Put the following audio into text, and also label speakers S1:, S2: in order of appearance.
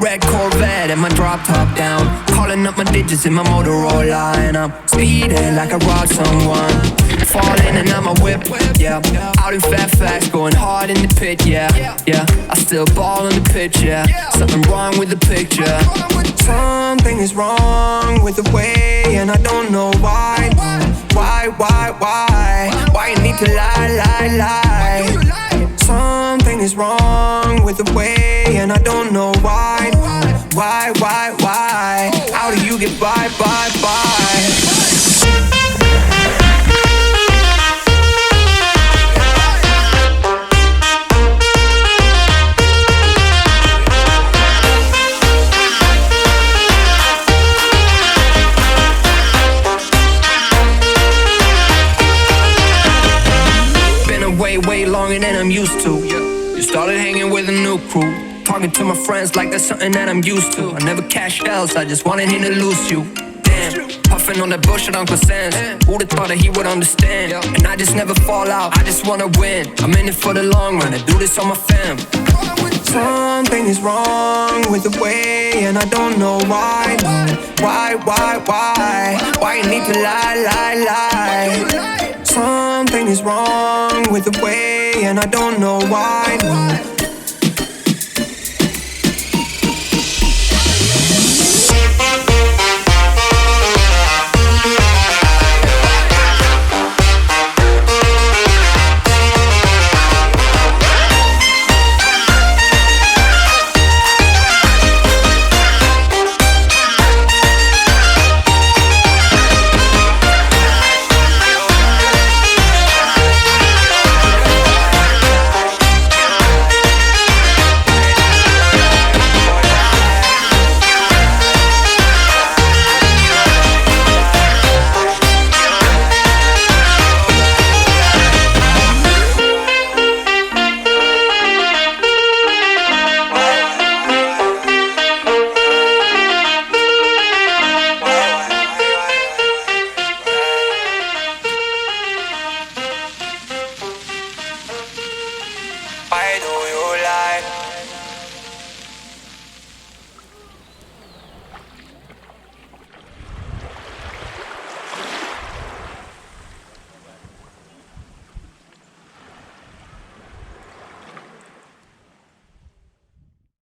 S1: Red Corvette and my drop top down, calling up my digits in my Motorola, and I'm speeding like I robbed someone. Falling and I'm a whip, yeah. Out in Fairfax, going hard in the pit, yeah. I still ball on the pitch, yeah. Something wrong with the picture. Something is wrong with the way, and I don't know why. Why you need to lie? Something is wrong with the way, and I don't know why. How do you get by? Way longer than I'm used to. You started hanging with a new crew, talking to my friends like that's something that I'm used to. I never cash else, I just wanted him to lose you. Damn, puffing on that bullshit Uncle Sam's. Who'da thought that he would understand? And I just never fall out, I just wanna win. I'm in it for the long run, I do this on my fam. Something is wrong with the way, and I don't know why. Why you need to lie? Something is wrong with the way, and I don't know why.